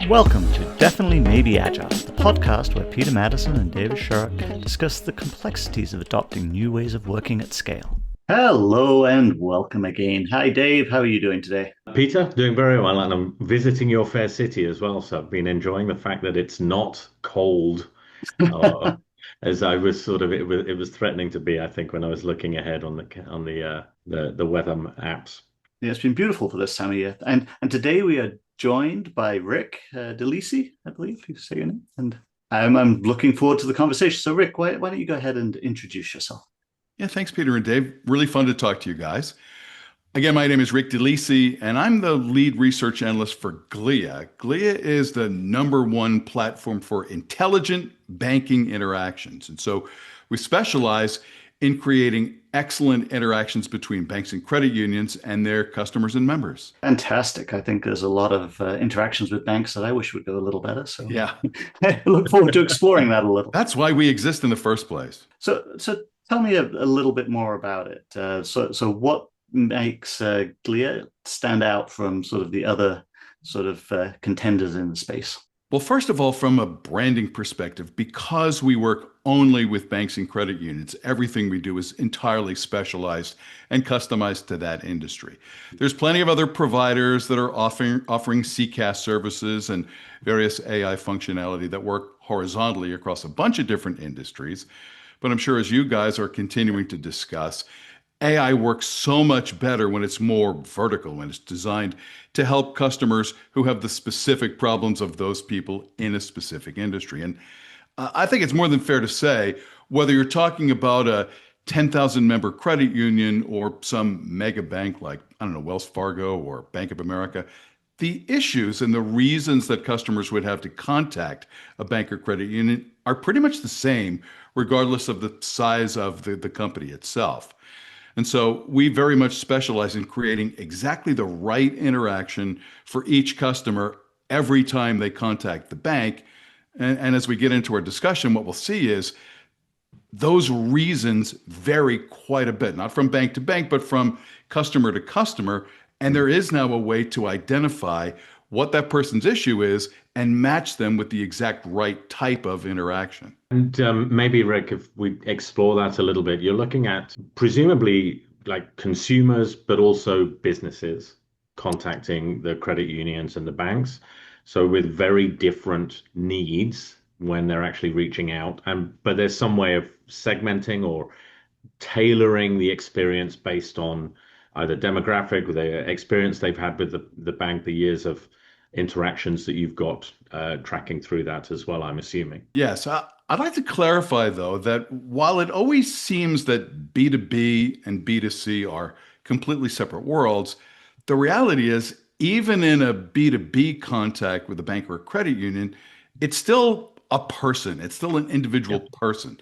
Welcome to Definitely Maybe Agile, the podcast where Peter Maddison and David Sharrock discuss the complexities of adopting new ways of working at scale. Hello and welcome again. Hi Dave, how are you doing today? Peter, doing very well, and I'm visiting your fair city as well. So I've been enjoying the fact that it's not cold, uh, as I was it was threatening to be. I think when I was looking ahead on the weather apps. Yeah, it's been beautiful for this time of year. And today we are joined by Rick Delisi, I believe you say your name. And I'm looking forward to the conversation. So Rick, why don't you go ahead and introduce yourself? Yeah, thanks, Peter and Dave. Really fun to talk to you guys. Again, my name is Rick Delisi, and I'm the lead research analyst for Glia. Glia is the number one platform for intelligent banking interactions. And so we specialize in creating excellent interactions between banks and credit unions and their customers and members. Fantastic. I think there's a lot of interactions with banks that I wish would go a little better. So Yeah, I look forward to exploring that a little. that's why we exist in the first place. So tell me a little bit more about it. So what makes Glia stand out from sort of the other sort of contenders in the space? Well, first of all, from a branding perspective, because we work only with banks and credit unions, everything we do is entirely specialized and customized to that industry. There's plenty of other providers that are offering CCaaS services and various AI functionality that work horizontally across a bunch of different industries. But I'm sure as you guys are continuing to discuss, AI works so much better when it's more vertical, when it's designed to help customers who have the specific problems of those people in a specific industry. And I think it's more than fair to say, whether you're talking about a 10,000 member credit union or some mega bank like, I don't know, Wells Fargo or Bank of America, the issues and the reasons that customers would have to contact a bank or credit union are pretty much the same, regardless of the size of the company itself. And so we very much specialize in creating exactly the right interaction for each customer every time they contact the bank. And as we get into our discussion, what we'll see is those reasons vary quite a bit, not from bank to bank, but from customer to customer. And there is now a way to identify what that person's issue is and match them with the exact right type of interaction. And maybe, Rick, if we explore that a little bit, you're looking at presumably like consumers, but also businesses contacting the credit unions and the banks. So with very different needs when they're actually reaching out. But there's some way of segmenting or tailoring the experience based on either demographic or the experience they've had with the bank, the years of interactions that you've got tracking through that as well, I'm assuming. Yes, I'd like to clarify, though, that while it always seems that B2B and B2C are completely separate worlds, the reality is, even in a B2B contact with a bank or a credit union, it's still a person, it's still an individual person.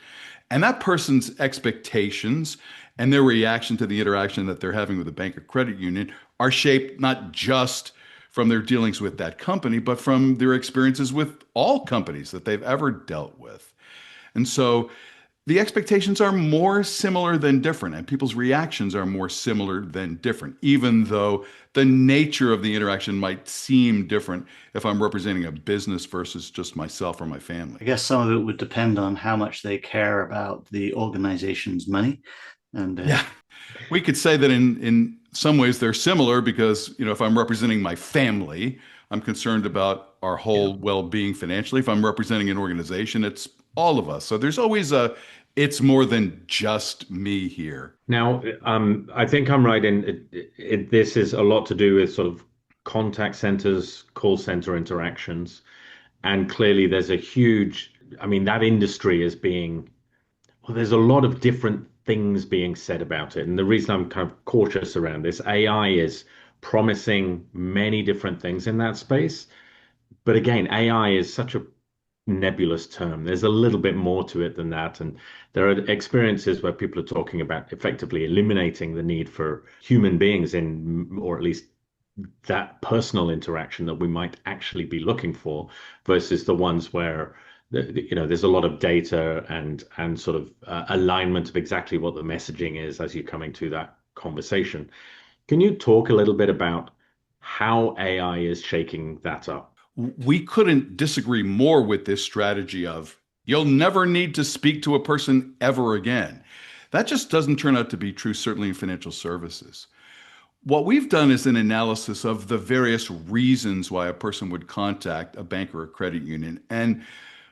And that person's expectations and their reaction to the interaction that they're having with a bank or credit union are shaped not just from their dealings with that company, but from their experiences with all companies that they've ever dealt with. And so the expectations are more similar than different, and people's reactions are more similar than different, even though the nature of the interaction might seem different if I'm representing a business versus just myself or my family. I guess some of it would depend on how much they care about the organization's money. And Yeah, we could say that in some ways they're similar because, if I'm representing my family, I'm concerned about our whole well-being financially. If I'm representing an organization, it's all of us. So there's always it's more than just me here. Now, I think I'm right in this is a lot to do with sort of contact centers, call center interactions. And clearly there's a huge, I mean, that industry is being, well, there's a lot of different things being said about it. And the reason I'm kind of cautious around this, AI is promising many different things in that space. But again, AI is such a nebulous term. There's a little bit more to it than that. And there are experiences where people are talking about effectively eliminating the need for human beings in, or at least that personal interaction that we might actually be looking for versus the ones where there's a lot of data and sort of alignment of exactly what the messaging is as you're coming to that conversation. Can you talk a little bit about how AI is shaking that up? We couldn't disagree more with this strategy of you'll never need to speak to a person ever again. That just doesn't turn out to be true, certainly in financial services. What we've done is an analysis of the various reasons why a person would contact a bank or a credit union. And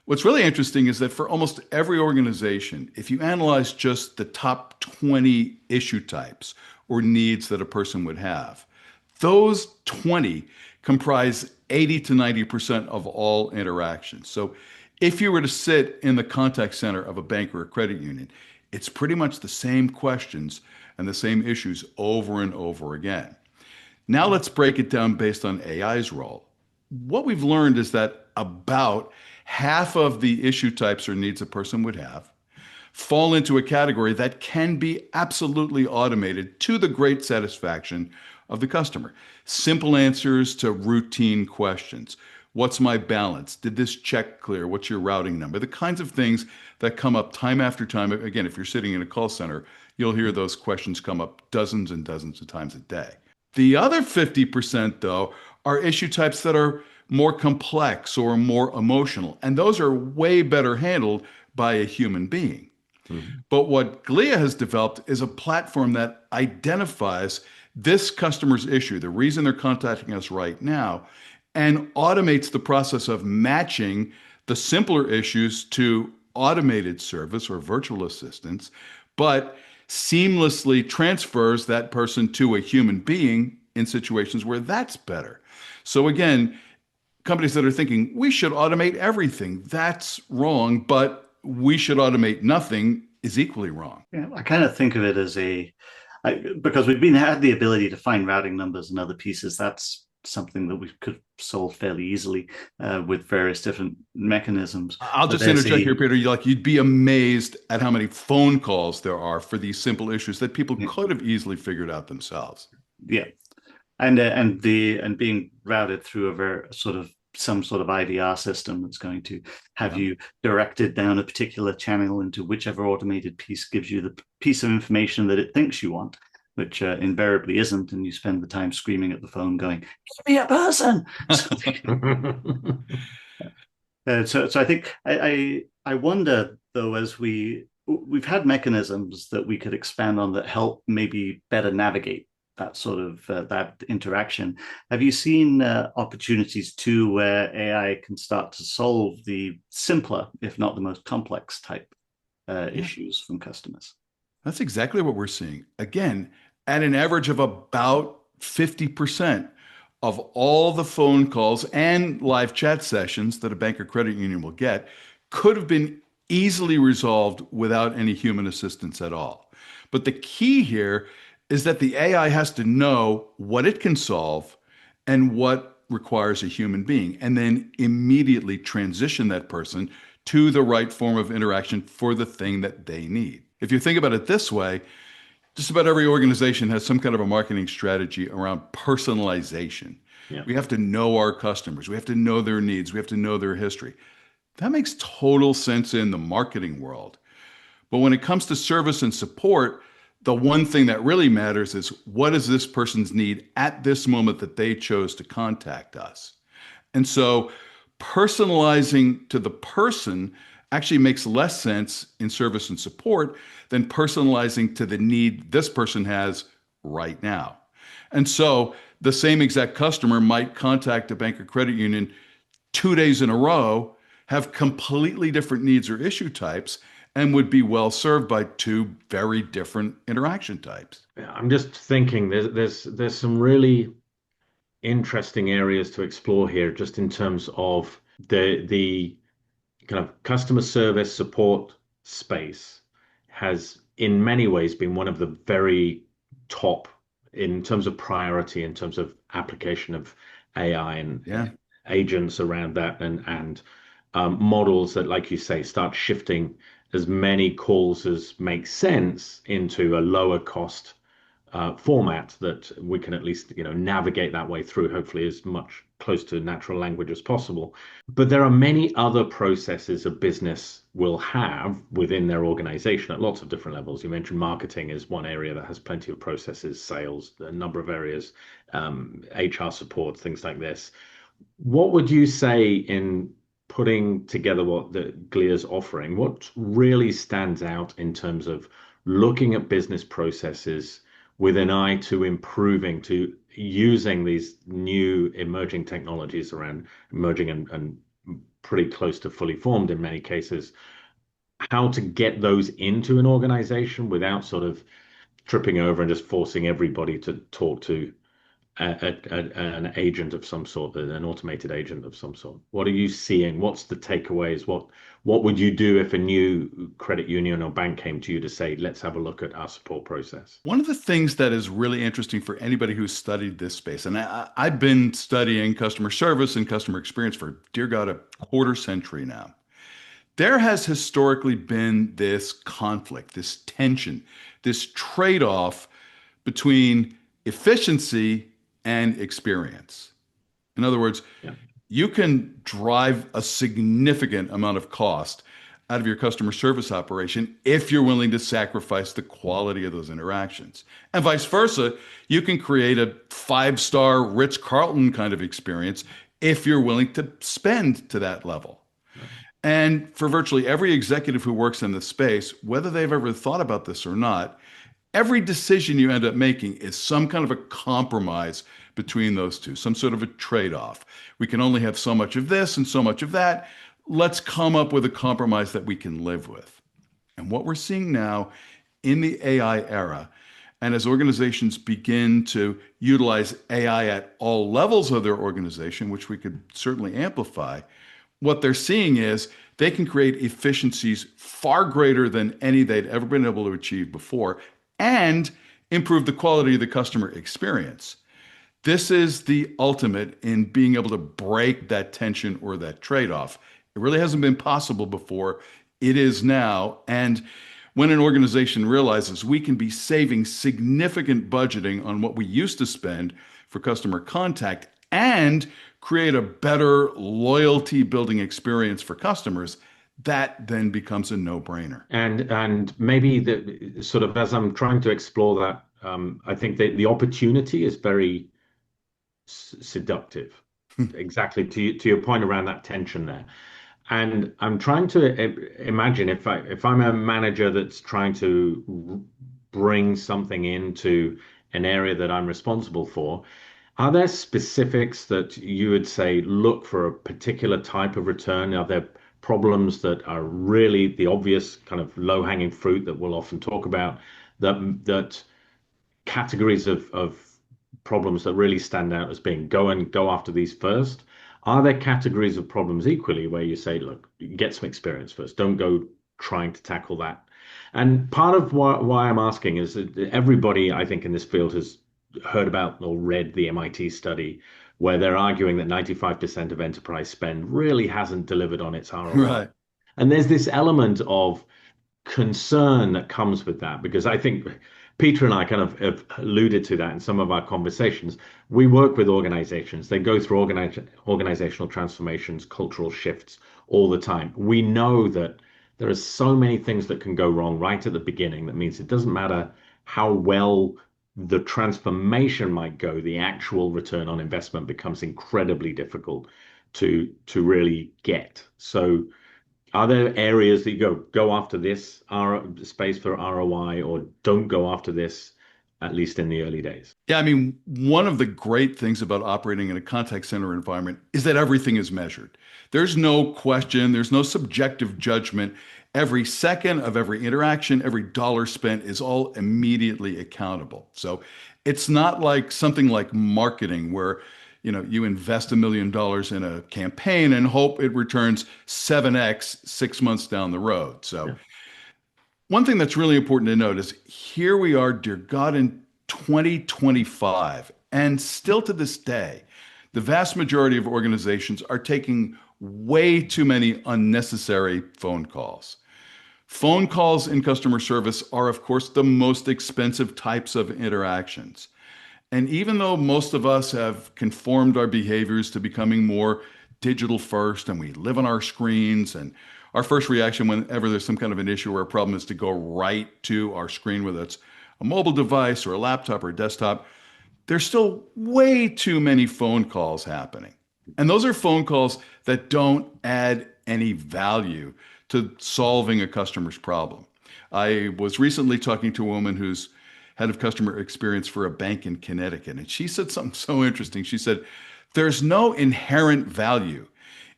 what's really interesting is that for almost every organization, if you analyze just the top 20 issue types or needs that a person would have, those 20 comprise 80 to 90% of all interactions. So if you were to sit in the contact center of a bank or a credit union, it's pretty much the same questions and the same issues over and over again. Now let's break it down based on AI's role. What we've learned is that about half of the issue types or needs a person would have fall into a category that can be absolutely automated to the great satisfaction of the customer. Simple answers to routine questions. What's my balance? Did this check clear? What's your routing number? The kinds of things that come up time after time. Again, if you're sitting in a call center, you'll hear those questions come up dozens and dozens of times a day. The other 50%, though, are issue types that are more complex or more emotional, and those are way better handled by a human being. But what Glia has developed is a platform that identifies this customer's issue, the reason they're contacting us right now, and automates the process of matching the simpler issues to automated service or virtual assistants, but seamlessly transfers that person to a human being in situations where that's better. So again, companies that are thinking we should automate everything, that's wrong, but we should automate nothing is equally wrong. Yeah, I kind of think of it as because we've had the ability to find routing numbers and other pieces. That's something that we could solve fairly easily with various different mechanisms. I'll just interject here, Peter. You'd be amazed at how many phone calls there are for these simple issues that people could have easily figured out themselves. Yeah, and being routed through some sort of IVR system that's going to have you directed down a particular channel into whichever automated piece gives you the piece of information that it thinks you want, which invariably isn't, and you spend the time screaming at the phone going, give me a person. So I think I wonder, though, as we've had mechanisms that we could expand on that help maybe better navigate that sort of that interaction. Have you seen opportunities too where AI can start to solve the simpler, if not the most complex type issues from customers? That's exactly what we're seeing. Again, at an average of about 50% of all the phone calls and live chat sessions that a bank or credit union will get could have been easily resolved without any human assistance at all. But the key here is that the AI has to know what it can solve and what requires a human being, and then immediately transition that person to the right form of interaction for the thing that they need. If you think about it this way, just about every organization has some kind of a marketing strategy around personalization. Yeah. We have to know our customers. We have to know their needs. We have to know their history. That makes total sense in the marketing world. But when it comes to service and support, the one thing that really matters is what is this person's need at this moment that they chose to contact us. And so personalizing to the person actually makes less sense in service and support than personalizing to the need this person has right now. And so the same exact customer might contact a bank or credit union 2 days in a row, have completely different needs or issue types, and would be well served by two very different interaction types. I'm just thinking there's some really interesting areas to explore here, just in terms of the kind of customer service support space has in many ways been one of the very top in terms of priority, in terms of application of AI and agents around that, and models that, like you say, start shifting as many calls as make sense into a lower cost format that we can at least navigate that way through, hopefully as much close to natural language as possible. But there are many other processes a business will have within their organization at lots of different levels. You mentioned marketing is one area that has plenty of processes, sales, a number of areas, HR support, things like this. What would you say in putting together what the Glia's offering? What really stands out in terms of looking at business processes with an eye to improving, to using these new emerging technologies around emerging and pretty close to fully formed in many cases, how to get those into an organization without sort of tripping over and just forcing everybody to talk to an agent of some sort, an automated agent of some sort. What are you seeing? What's the takeaways? What would you do if a new credit union or bank came to you to say, let's have a look at our support process? One of the things that is really interesting for anybody who's studied this space, and I've been studying customer service and customer experience for, dear God, a quarter century now. There has historically been this conflict, this tension, this trade-off between efficiency and experience. In other words, Yeah. you can drive a significant amount of cost out of your customer service operation if you're willing to sacrifice the quality of those interactions. And vice versa, you can create a five-star Ritz-Carlton kind of experience if you're willing to spend to that level. And for virtually every executive who works in this space, whether they've ever thought about this or not, every decision you end up making is some kind of a compromise between those two, some sort of a trade-off. We can only have so much of this and so much of that. Let's come up with a compromise that we can live with. And what we're seeing now in the AI era, and as organizations begin to utilize AI at all levels of their organization, which we could certainly amplify, what they're seeing is they can create efficiencies far greater than any they'd ever been able to achieve before and improve the quality of the customer experience. This is the ultimate in being able to break that tension or that trade-off. It really hasn't been possible before. It is now. And when an organization realizes we can be saving significant budgeting on what we used to spend for customer contact and create a better loyalty building experience for customers, that then becomes a no-brainer. And maybe the sort of as I'm trying to explore that, I think that the opportunity is very seductive. Exactly to your point around that tension there. And I'm trying to imagine if I'm a manager that's trying to bring something into an area that I'm responsible for, are there specifics that you would say look for a particular type of return? Are there problems that are really the obvious kind of low-hanging fruit that we'll often talk about, that categories of problems that really stand out as being go after these first? Are there categories of problems equally where you say, look, get some experience first, don't go trying to tackle that? And part of why I'm asking is that everybody, I think, in this field has heard about or read the MIT study where they're arguing that 95% of enterprise spend really hasn't delivered on its ROI. Right. And there's this element of concern that comes with that, because I think Peter and I kind of have alluded to that in some of our conversations. We work with organizations, they go through organizational transformations, cultural shifts all the time. We know that there are so many things that can go wrong right at the beginning. That means it doesn't matter how well the transformation might go, the actual return on investment becomes incredibly difficult to really get. So are there areas that you go after this space for ROI, or don't go after this, at least in the early days? Yeah, I mean, one of the great things about operating in a contact center environment is that everything is measured. There's no question, there's no subjective judgment. Every second of every interaction, every dollar spent is all immediately accountable. So it's not like something like marketing where you invest $1 million in a campaign and hope it returns 7x 6 months down the road. So Yeah. one thing that's really important to note is here we are, dear God, in 2025, and still to this day, the vast majority of organizations are taking way too many unnecessary phone calls. Phone calls in customer service are, of course, the most expensive types of interactions. And even though most of us have conformed our behaviors to becoming more digital first, and we live on our screens, and our first reaction whenever there's some kind of an issue or a problem is to go right to our screen, whether it's a mobile device or a laptop or a desktop, there's still way too many phone calls happening. And those are phone calls that don't add any value to solving a customer's problem. I was recently talking to a woman who's head of customer experience for a bank in Connecticut, and she said something so interesting. She said, there's no inherent value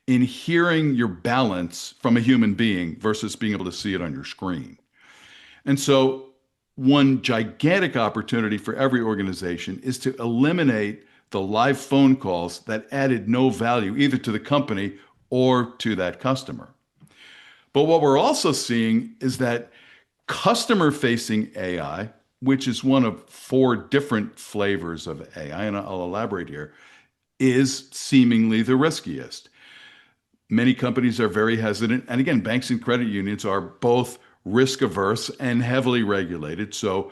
in hearing your balance from a human being versus being able to see it on your screen. And so, one gigantic opportunity for every organization is to eliminate the live phone calls that added no value either to the company or to that customer. But what we're also seeing is that customer facing AI, which is one of four different flavors of AI, and I'll elaborate here, is seemingly the riskiest. Many companies are very hesitant. And again, banks and credit unions are both risk averse and heavily regulated. So,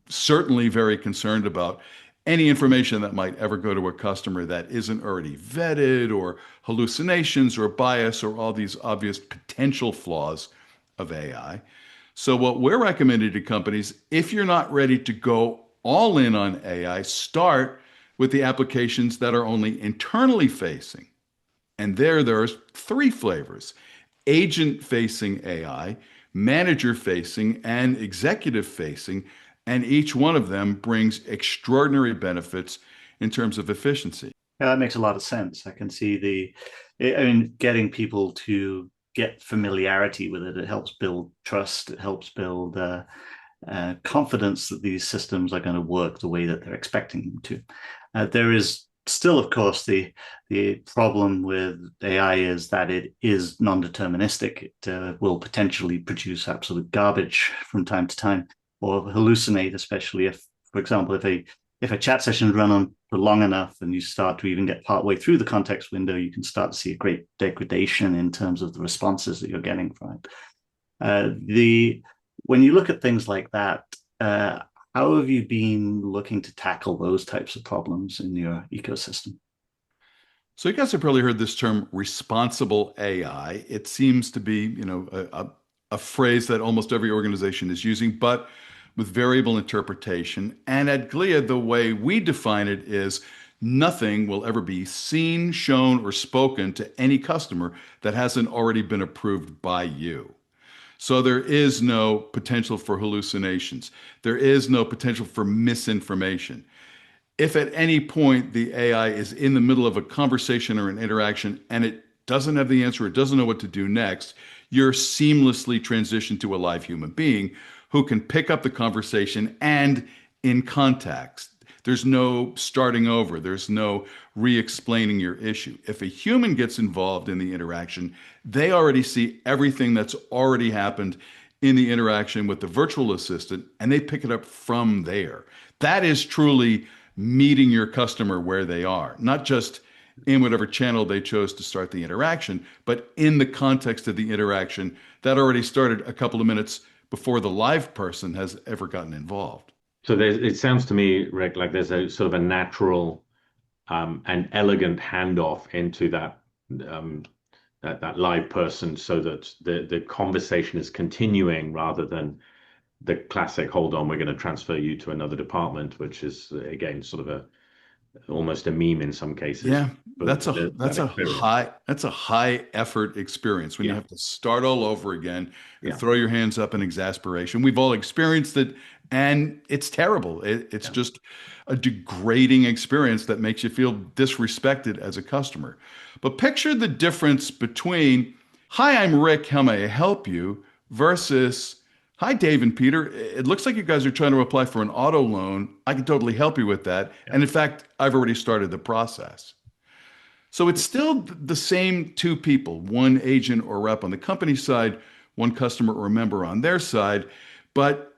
certainly very concerned about any information that might ever go to a customer that isn't already vetted, or hallucinations or bias or all these obvious potential flaws of AI. So, what we're recommending to companies, if you're not ready to go all in on AI, start with the applications that are only internally facing. And there's three flavors: agent facing AI, manager facing, and executive facing. And each one of them brings extraordinary benefits in terms of efficiency. Yeah, that makes a lot of sense. I can see I mean, getting people to get familiarity with it. It helps build trust. It helps build confidence that these systems are going to work the way that they're expecting them to. There is still, of course, the problem with AI is that it is non-deterministic. It will potentially produce absolute garbage from time to time, or hallucinate, especially if, for example, if a chat session is run on for long enough and you start to even get partway through the context window, you can start to see a great degradation in terms of the responses that you're getting from it. The When you look at things like that, how have you been looking to tackle those types of problems in your ecosystem? So you guys have probably heard this term responsible AI. It seems to be, a phrase that almost every organization is using, but with variable interpretation. And at Glia, the way we define it is nothing will ever be seen, shown, or spoken to any customer that hasn't already been approved by you. So there is no potential for hallucinations. There is no potential for misinformation. If at any point the AI is in the middle of a conversation or an interaction and it doesn't have the answer, it doesn't know what to do next, you're seamlessly transitioned to a live human being who can pick up the conversation and in context. There's no starting over. There's no re-explaining your issue. If a human gets involved in the interaction, they already see everything that's already happened in the interaction with the virtual assistant, and they pick it up from there. That is truly meeting your customer where they are, not just in whatever channel they chose to start the interaction, but in the context of the interaction that already started a couple of minutes before the live person has ever gotten involved. So it sounds to me, Rick, like there's a sort of a natural and elegant handoff into um, that live person, so that the conversation is continuing rather than the classic, hold on, we're going to transfer you to another department, which is again sort of a almost a meme in some cases. Yeah, But that's that a experience. high effort experience when you Yeah, have to start all over again and yeah, throw your hands up in exasperation. We've all experienced it, and it's terrible. It's yeah. just a degrading experience that makes you feel disrespected as a customer. But picture the difference between, "Hi, I'm Rick. How may I help you?" versus, "Hi, Dave and Peter. It looks like you guys are trying to apply for an auto loan. I can totally help you with that. Yeah. And in fact, I've already started the process." So it's still the same two people, one agent or rep on the company side, one customer or member on their side. But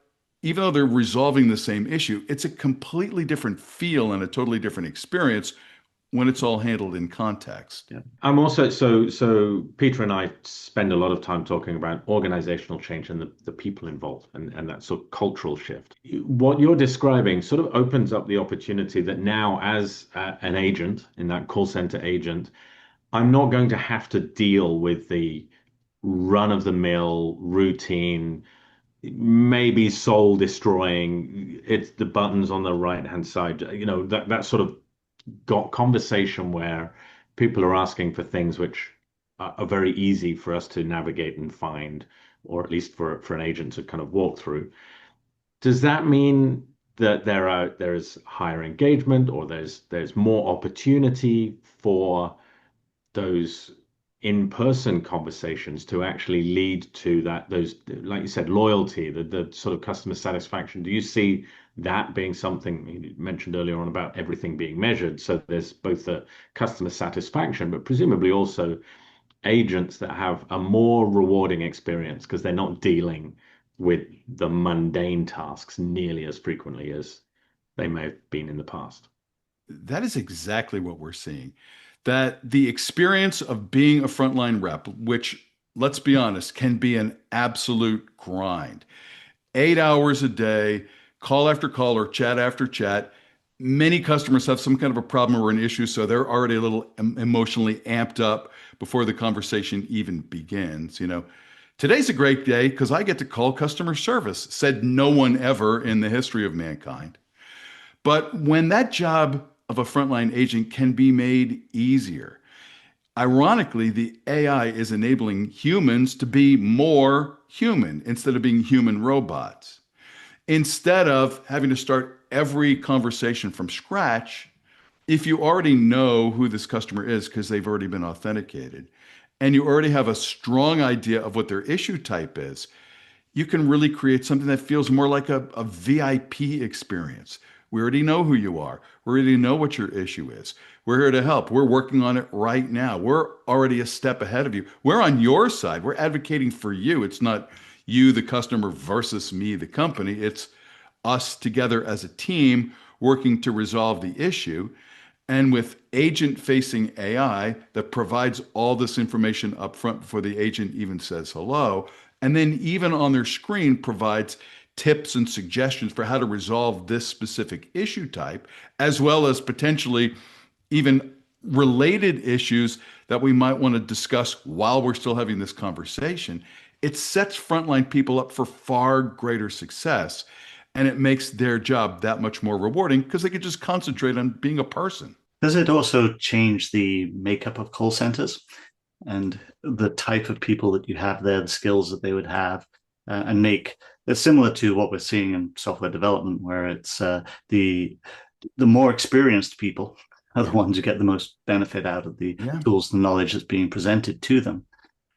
even though they're resolving the same issue, it's a completely different feel and a totally different experience when it's all handled in context. Yeah. I'm also so Peter and I spend a lot of time talking about organizational change and the people involved and that sort of cultural shift. What you're describing sort of opens up the opportunity that now, as an agent in that call center agent, I'm not going to have to deal with the run-of-the-mill routine, maybe soul destroying. It's the buttons on the right hand side, that sort of got conversation where people are asking for things which are very easy for us to navigate and find, or at least for an agent to kind of walk through. Does that mean that there is higher engagement, or there's more opportunity for those in-person conversations to actually lead to those, like you said, loyalty, the sort of customer satisfaction? Do you see that being something you mentioned earlier on about everything being measured? So there's both the customer satisfaction, but presumably also agents that have a more rewarding experience because they're not dealing with the mundane tasks nearly as frequently as they may have been in the past. That is exactly what we're seeing. That the experience of being a frontline rep, which, let's be honest, can be an absolute grind. 8 hours a day, call after call or chat after chat. Many customers have some kind of a problem or an issue, so they're already a little emotionally amped up before the conversation even begins. Today's a great day because I get to call customer service, said no one ever in the history of mankind. But when that job of a frontline agent can be made easier, ironically, the AI is enabling humans to be more human instead of being human robots. Instead of having to start every conversation from scratch, if you already know who this customer is because they've already been authenticated, and you already have a strong idea of what their issue type is, you can really create something that feels more like a VIP experience. We already know who you are. We already know what your issue is. We're here to help. We're working on it right now. We're already a step ahead of you. We're on your side. We're advocating for you. It's not you, the customer, versus me, the company. It's us together as a team working to resolve the issue. And with agent-facing AI that provides all this information up front before the agent even says hello, and then even on their screen provides tips and suggestions for how to resolve this specific issue type, as well as potentially even related issues that we might want to discuss while we're still having this conversation. It sets frontline people up for far greater success, and it makes their job that much more rewarding because they can just concentrate on being a person. Does it also change the makeup of call centers and the type of people that you have there, the skills that they would have, and make it's similar to what we're seeing in software development, where it's the more experienced people are the ones who get the most benefit out of the Yeah. tools, the knowledge that's being presented to them.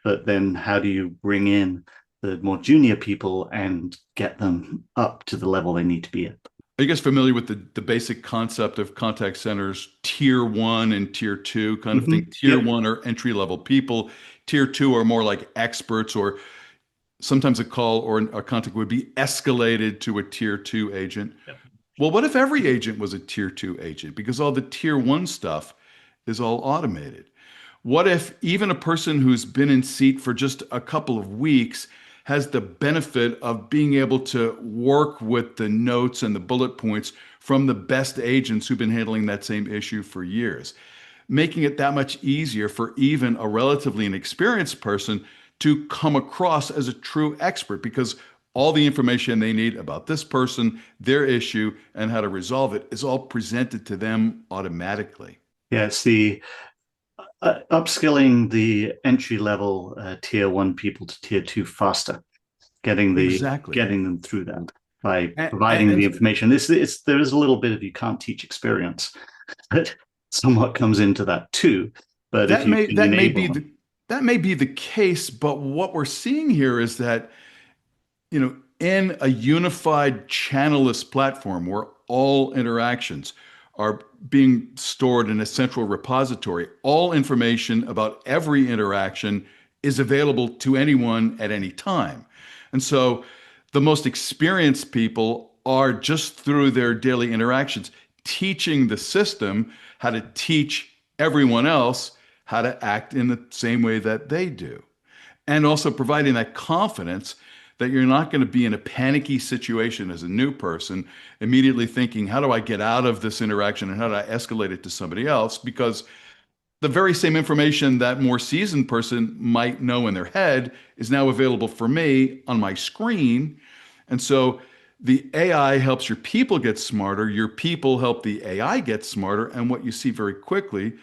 But then how do you bring in the more junior people and get them up to the level they need to be at? Are you guys familiar with the basic concept of contact centers, tier one and tier two kind of thing? Tier Yep. one are entry level people. Tier two are more like experts, or sometimes a call or a contact would be escalated to a tier two agent. Yep. Well, what if every agent was a tier two agent? Because all the tier one stuff is all automated. What if even a person who's been in seat for just a couple of weeks has the benefit of being able to work with the notes and the bullet points from the best agents who've been handling that same issue for years, making it that much easier for even a relatively inexperienced person to come across as a true expert because all the information they need about this person, their issue, and how to resolve it is all presented to them automatically. Yeah, it's the upskilling the entry level tier one people to tier two faster, Exactly. getting them through that by And, providing the and information. There is a little bit of you can't teach experience that somewhat comes into that too. But if that you may can that may enable be them, that may be the case, but what we're seeing here is that in a unified channelless platform where all interactions are being stored in a central repository, all information about every interaction is available to anyone at any time. And so the most experienced people are just through their daily interactions teaching the system how to teach everyone else how to act in the same way that they do. And also providing that confidence that you're not going to be in a panicky situation as a new person, immediately thinking, how do I get out of this interaction and how do I escalate it to somebody else? Because the very same information that more seasoned person might know in their head is now available for me on my screen. And so the AI helps your people get smarter. Your people help the AI get smarter. And what you see very quickly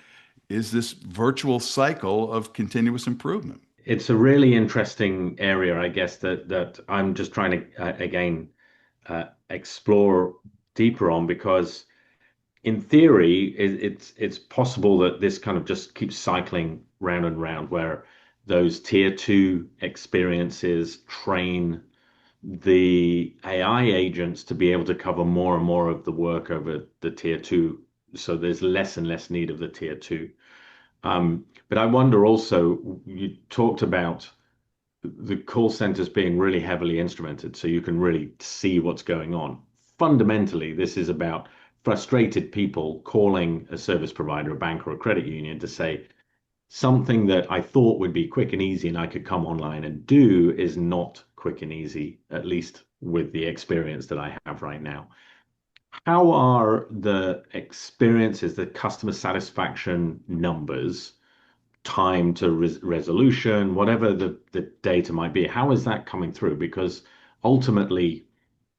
is this virtual cycle of continuous improvement. It's a really interesting area, I guess, that I'm just trying to again explore deeper on, because in theory, it's possible that this kind of just keeps cycling round and round, where those tier 2 experiences train the AI agents to be able to cover more and more of the work over the tier 2. So there's less and less need of the tier 2. But I wonder also, you talked about the call centers being really heavily instrumented, so you can really see what's going on. Fundamentally, this is about frustrated people calling a service provider, a bank, or a credit union to say something that I thought would be quick and easy and I could come online and do is not quick and easy, at least with the experience that I have right now. How are the experiences, the customer satisfaction numbers, time to resolution, whatever the data might be, how is that coming through? Because ultimately,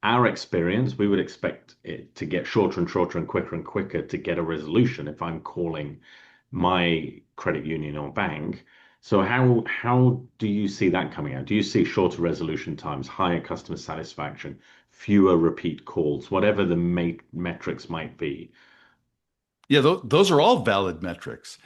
our experience, we would expect it to get shorter and shorter and quicker to get a resolution if I'm calling my credit union or bank. So how do you see that coming out? Do you see shorter resolution times, higher customer satisfaction, fewer repeat calls, whatever the metrics might be? Yeah, those are all valid metrics.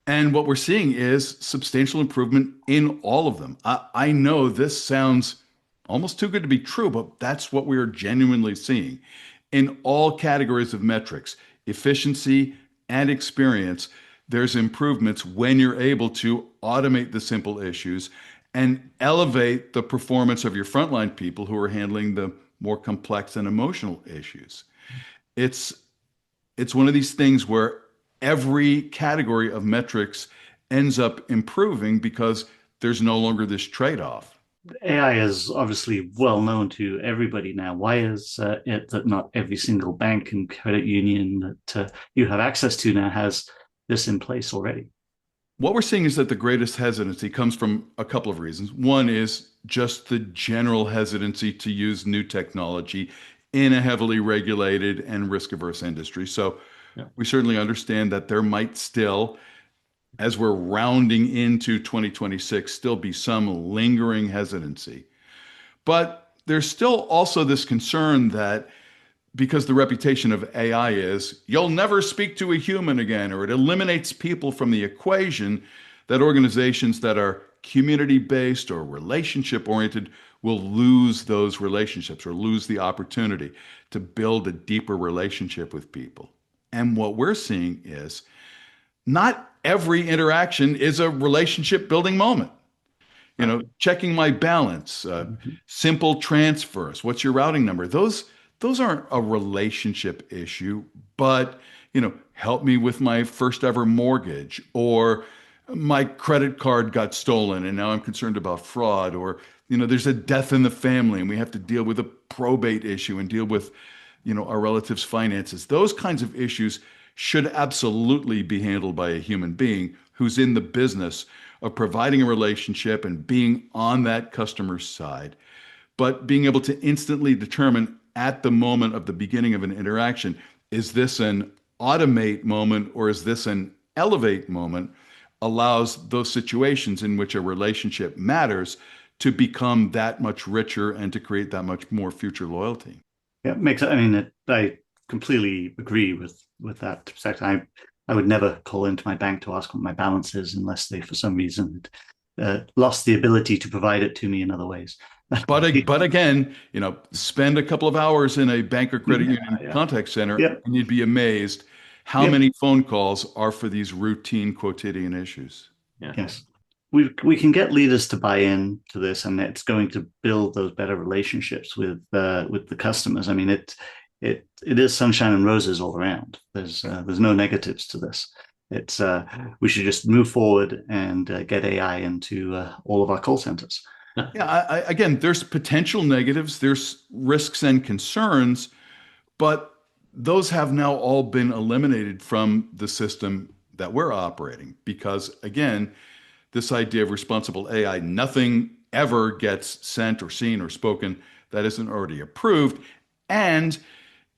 And what we're seeing is substantial improvement in all of them. I know this sounds almost too good to be true, but that's what we are genuinely seeing in all categories of metrics, efficiency and experience. There's improvements when you're able to automate the simple issues and elevate the performance of your frontline people who are handling the more complex and emotional issues. It's it's one of these things where every category of metrics ends up improving because there's no longer this trade-off. AI is obviously well known to everybody now. Why is it that not every single bank and credit union that you have access to now has this in place already? What we're seeing is that the greatest hesitancy comes from a couple of reasons. One is just the general hesitancy to use new technology in a heavily regulated and risk-averse industry. So Yeah. we certainly understand that there might still, as we're rounding into 2026, still be some lingering hesitancy. But there's still also this concern that because the reputation of AI is you'll never speak to a human again, or it eliminates people from the equation, that organizations that are community-based or relationship-oriented will lose those relationships or lose the opportunity to build a deeper relationship with people. And what we're seeing is not every interaction is a relationship building moment. Checking my balance, simple transfers, what's your routing number? Those aren't a relationship issue, but help me with my first ever mortgage, or my credit card got stolen and now I'm concerned about fraud, or there's a death in the family and we have to deal with a probate issue and deal with our relatives' finances. Those kinds of issues should absolutely be handled by a human being who's in the business of providing a relationship and being on that customer's side. But being able to instantly determine at the moment of the beginning of an interaction, is this an automate moment or is this an elevate moment, allows those situations in which a relationship matters to become that much richer and to create that much more future loyalty. Yeah, I completely agree with that perspective. I would never call into my bank to ask what my balance is unless they, for some reason, lost the ability to provide it to me in other ways. But again, spend a couple of hours in a bank or credit union contact center, Yep. and you'd be amazed how many phone calls are for these routine quotidian issues. Yeah. Yes. We can get leaders to buy in to this, and it's going to build those better relationships with the customers. I mean, it is sunshine and roses all around. There's no negatives to this. It's we should just move forward and get AI into all of our call centers. Yeah, again, there's potential negatives, there's risks and concerns, but those have now all been eliminated from the system that we're operating because, again, this idea of responsible AI, nothing ever gets sent or seen or spoken that isn't already approved. And,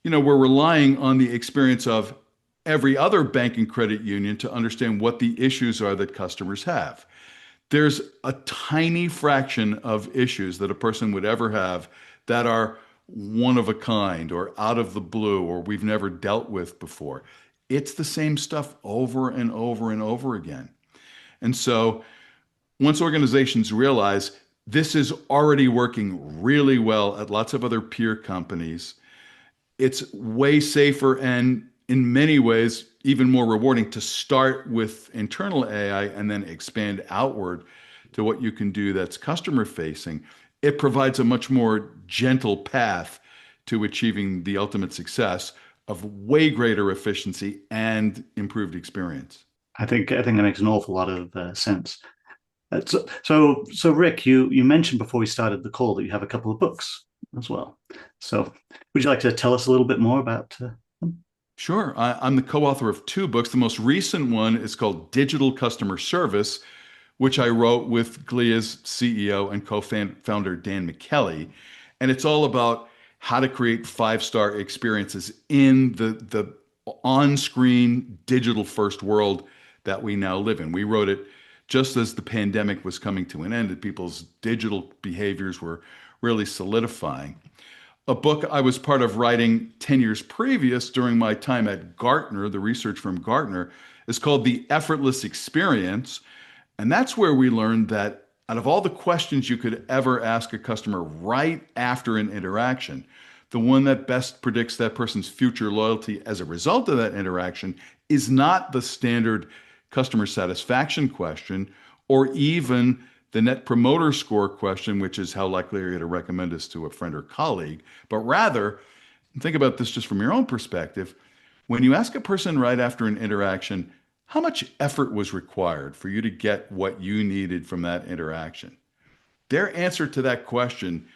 we're relying on the experience of every other bank and credit union to understand what the issues are that customers have. There's a tiny fraction of issues that a person would ever have that are one of a kind or out of the blue or we've never dealt with before. It's the same stuff over and over and over again. And so once organizations realize this is already working really well at lots of other peer companies, it's way safer and in many ways even more rewarding to start with internal AI and then expand outward to what you can do that's customer facing. It provides a much more gentle path to achieving the ultimate success of way greater efficiency and improved experience. I think that makes an awful lot of sense. So Rick, you mentioned before we started the call that you have a couple of books as well. So would you like to tell us a little bit more about them? Sure. I'm the co-author of two books. The most recent one is called Digital Customer Service, which I wrote with Glia's CEO and co-founder Dan McKelly. And it's all about how to create five-star experiences in the on-screen digital first world that we now live in. We wrote it just as the pandemic was coming to an end and people's digital behaviors were really solidifying. A book I was part of writing 10 years previous during my time at Gartner, the research firm Gartner, is called The Effortless Experience. And that's where we learned that out of all the questions you could ever ask a customer right after an interaction, the one that best predicts that person's future loyalty as a result of that interaction is not the standard customer satisfaction question or even the net promoter score question, which is how likely are you to recommend us to a friend or colleague, but rather, think about this just from your own perspective. When you ask a person right after an interaction, how much effort was required for you to get what you needed from that interaction? Their answer to that question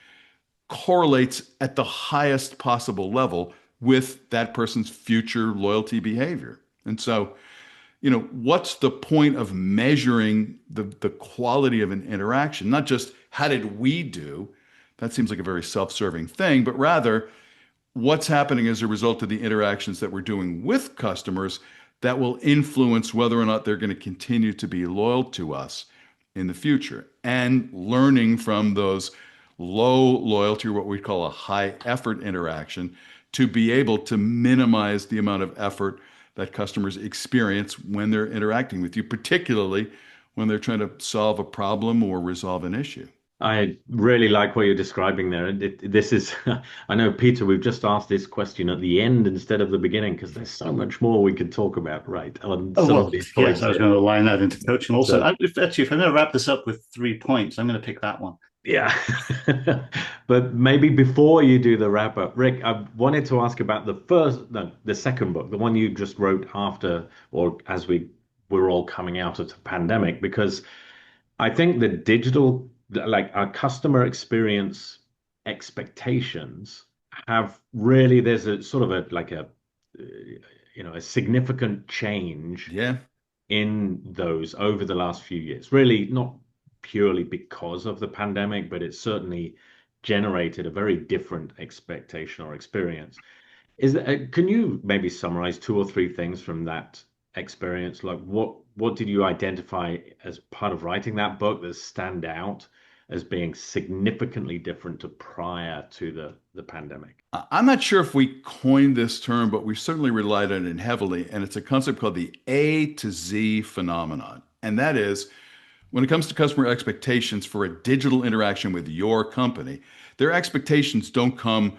correlates at the highest possible level with that person's future loyalty behavior. And so, what's the point of measuring the quality of an interaction? Not just how did we do? That seems like a very self-serving thing, but rather what's happening as a result of the interactions that we're doing with customers that will influence whether or not they're going to continue to be loyal to us in the future. And learning from those low loyalty, or what we call a high effort interaction, to be able to minimize the amount of effort that customers experience when they're interacting with you, particularly when they're trying to solve a problem or resolve an issue. I really like what you're describing there. This is, I know, Peter, we've just asked this question at the end instead of the beginning because there's so much more we could talk about, right? On Oh, some well, of these yes, points I was here. going to line that into coaching also. So, If I'm going to wrap this up with 3 points, I'm going to pick that one. yeah. But maybe before you do the wrap up, Rick, I wanted to ask about the second book, the one you just wrote after or as we were all coming out of the pandemic, because I think the digital, like our customer experience expectations have really, there's a sort of a significant change Yeah. in those over the last few years. Really not purely because of the pandemic, but it certainly generated a very different expectation or experience. Can you maybe summarize 2 or 3 things from that experience? Like what did you identify as part of writing that book that stand out as being significantly different to prior to the pandemic? I'm not sure if we coined this term, but we certainly relied on it heavily. And it's a concept called the A to Z phenomenon. And that is, when it comes to customer expectations for a digital interaction with your company, their expectations don't come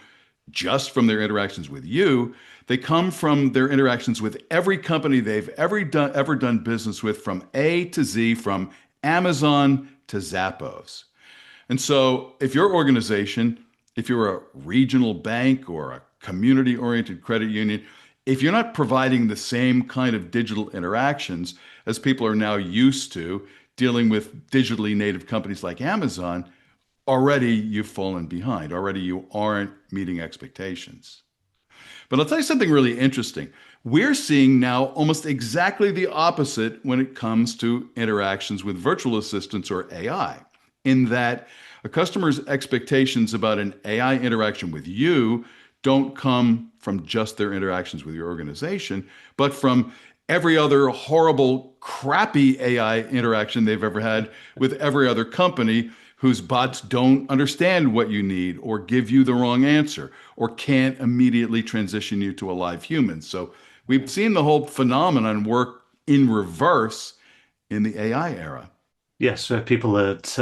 just from their interactions with you. They come from their interactions with every company they've ever done business with, from A to Z, from Amazon to Zappos. And so if your organization, if you're a regional bank or a community-oriented credit union, if you're not providing the same kind of digital interactions as people are now used to dealing with digitally native companies like Amazon, already you've fallen behind. Already you aren't meeting expectations. But I'll tell you something really interesting. We're seeing now almost exactly the opposite when it comes to interactions with virtual assistants or AI, in that a customer's expectations about an AI interaction with you don't come from just their interactions with your organization, but from every other horrible, crappy AI interaction they've ever had with every other company whose bots don't understand what you need or give you the wrong answer or can't immediately transition you to a live human. So we've seen the whole phenomenon work in reverse in the AI era. Yes, for people that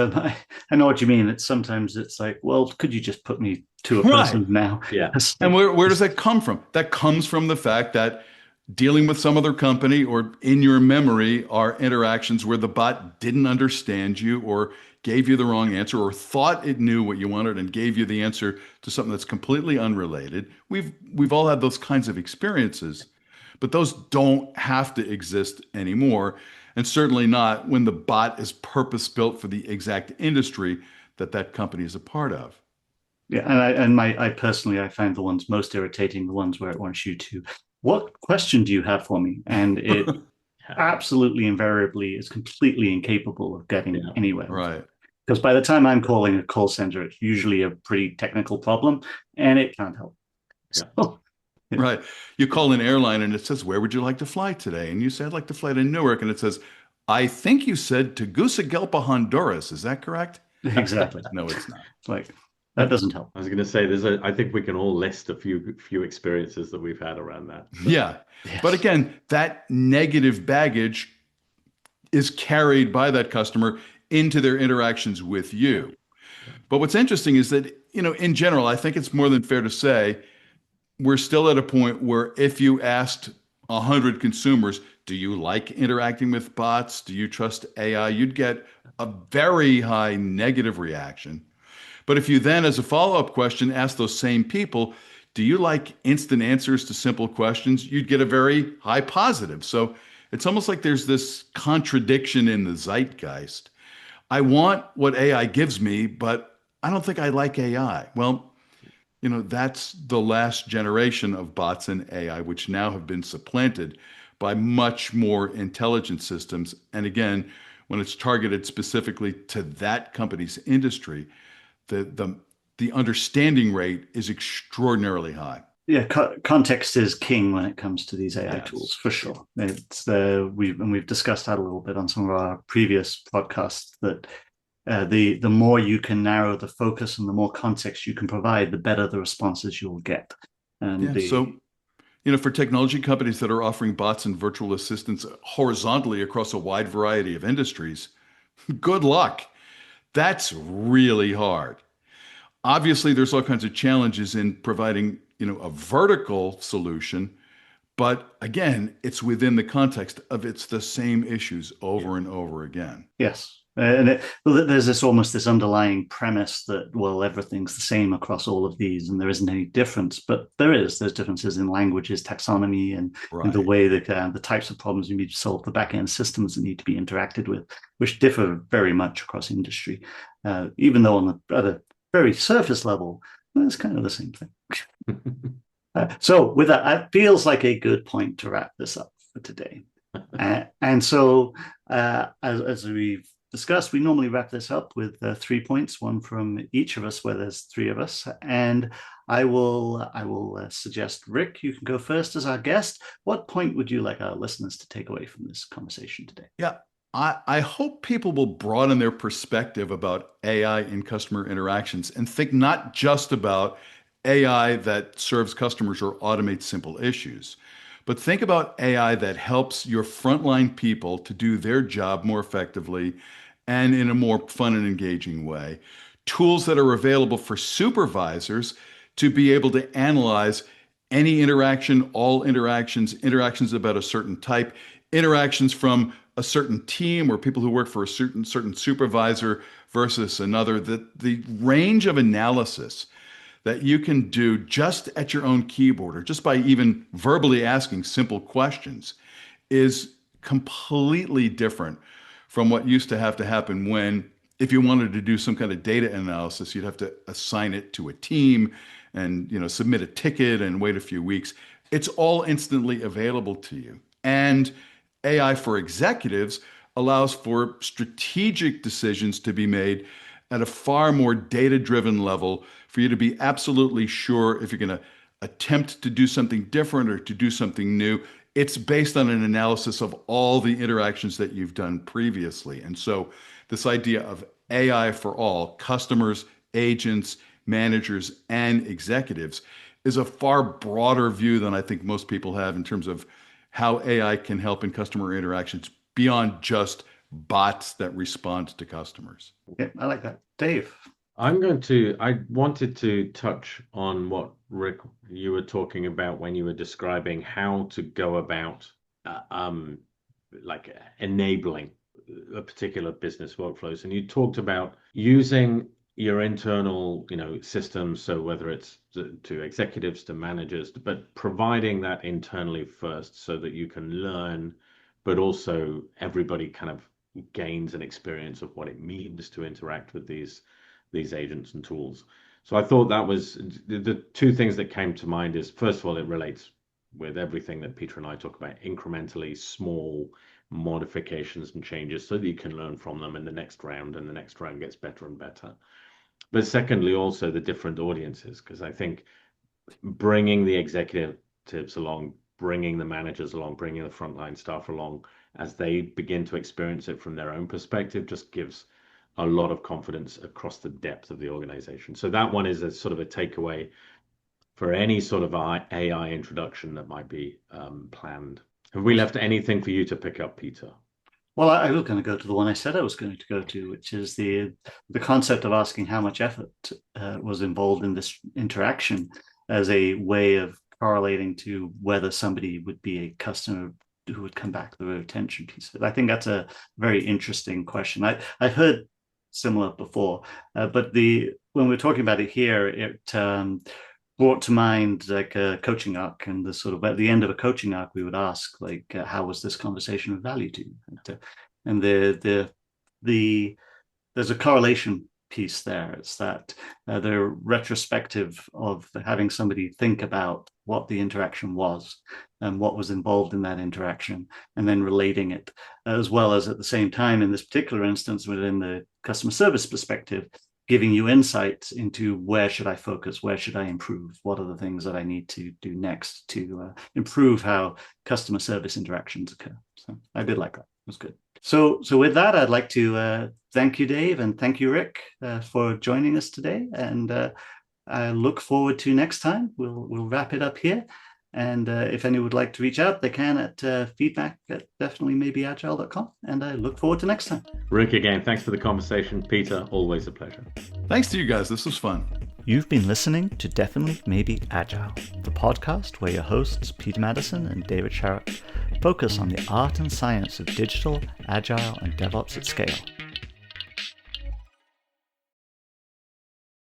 I know what you mean. Sometimes it's like, well, could you just put me to a Right. person now? Yeah. And where does that come from? That comes from the fact that dealing with some other company or in your memory are interactions where the bot didn't understand you or gave you the wrong answer or thought it knew what you wanted and gave you the answer to something that's completely unrelated. We've all had those kinds of experiences, but those don't have to exist anymore, and certainly not when the bot is purpose built for the exact industry that that company is a part of. Yeah, I personally I find the ones most irritating, the ones where it wants you to, what question do you have for me? And it absolutely invariably is completely incapable of getting Yeah. anywhere. Right. Because by the time I'm calling a call center, it's usually a pretty technical problem and it can't help. Yeah. So, yeah, Right. You call an airline and it says, "Where would you like to fly today?" And you say, "I'd like to fly to Newark." And it says, "I think you said Tegucigalpa, Honduras. Is that correct?" exactly. No, it's not. Like that doesn't help. I was going to say, I think we can all list a few experiences that we've had around that. Yeah. But Yes. again, that negative baggage is carried by that customer into their interactions with you. But what's interesting is that, in general, I think it's more than fair to say we're still at a point where if you asked 100 consumers, do you like interacting with bots? Do you trust AI? You'd get a very high negative reaction. But if you then, as a follow-up question, ask those same people, do you like instant answers to simple questions? You'd get a very high positive. So it's almost like there's this contradiction in the zeitgeist. I want what AI gives me, but I don't think I like AI. Well, that's the last generation of bots and AI, which now have been supplanted by much more intelligent systems. And again, when it's targeted specifically to that company's industry, the understanding rate is extraordinarily high. Yeah, context is king when it comes to these AI Yes. tools, for sure. It's we've discussed that a little bit on some of our previous podcasts. That the more you can narrow the focus and the more context you can provide, the better the responses you'll get. And Yeah. So, for technology companies that are offering bots and virtual assistants horizontally across a wide variety of industries, good luck. That's really hard. Obviously, there's all kinds of challenges in providing, a vertical solution, but again, it's within the context of it's the same issues over and over again. yes, well, there's this underlying premise that, well, everything's the same across all of these, and there isn't any difference. But there's differences in languages, taxonomy, and in the Right. way that the types of problems you need to solve, the back end systems that need to be interacted with, which differ very much across industry. Even though at a very surface level, well, it's kind of the same thing. So with that feels like a good point to wrap this up for today. And so, as we've discussed, we normally wrap this up with 3 points, one from each of us, where there's three of us. And I will suggest, Rick, you can go first as our guest. What point would you like our listeners to take away from this conversation today? Yeah. I hope people will broaden their perspective about AI in customer interactions and think not just about AI that serves customers or automates simple issues, but think about AI that helps your frontline people to do their job more effectively and in a more fun and engaging way. Tools that are available for supervisors to be able to analyze any interaction, all interactions, interactions about a certain type, interactions from a certain team or people who work for a certain supervisor versus another. The range of analysis that you can do just at your own keyboard or just by even verbally asking simple questions is completely different from what used to have to happen when, if you wanted to do some kind of data analysis, you'd have to assign it to a team and submit a ticket and wait a few weeks. It's all instantly available to you. And AI for executives allows for strategic decisions to be made at a far more data-driven level for you to be absolutely sure if you're going to attempt to do something different or to do something new. It's based on an analysis of all the interactions that you've done previously. And so this idea of AI for all, customers, agents, managers, and executives, is a far broader view than I think most people have in terms of how AI can help in customer interactions beyond just bots that respond to customers. Yeah, I like that. Dave. I wanted to touch on what, Rick, you were talking about when you were describing how to go about like enabling a particular business workflows. And you talked about using your internal, systems. So whether it's to executives, to managers, but providing that internally first so that you can learn, but also everybody kind of gains an experience of what it means to interact with these agents and tools. So I thought that was the two things that came to mind is, first of all, it relates with everything that Peter and I talk about, incrementally small modifications and changes so that you can learn from them in the next round, and the next round gets better and better. But secondly, also the different audiences, because I think bringing the executives along, bringing the managers along, bringing the frontline staff along as they begin to experience it from their own perspective just gives a lot of confidence across the depth of the organization. So that one is a sort of a takeaway for any sort of AI introduction that might be planned. Have we left anything for you to pick up, Peter? Well, I was going to go to the one I said I was going to go to, which is the concept of asking how much effort was involved in this interaction as a way of correlating to whether somebody would be a customer who would come back, the retention piece of it. I think that's a very interesting question. I've heard similar before, but when we're talking about it here, it brought to mind like a coaching arc, and the sort of at the end of a coaching arc, we would ask like, how was this conversation of value to you? And there's a correlation piece there. It's that the retrospective of having somebody think about what the interaction was and what was involved in that interaction, and then relating it, as well as at the same time, in this particular instance, within the customer service perspective, giving you insights into where should I focus, where should I improve, what are the things that I need to do next to improve how customer service interactions occur. So I did like that. It was good. So with that, I'd like to thank you, Dave, and thank you, Rick, for joining us today. And I look forward to next time. We'll wrap it up here. And if anyone would like to reach out, they can at feedback@definitelymaybeagile.com. And I look forward to next time. Rick, again, thanks for the conversation. Peter, always a pleasure. Thanks to you guys. This was fun. You've been listening to Definitely Maybe Agile, the podcast where your hosts, Peter Maddison and David Sharrock, focus on the art and science of digital, agile, and DevOps at scale.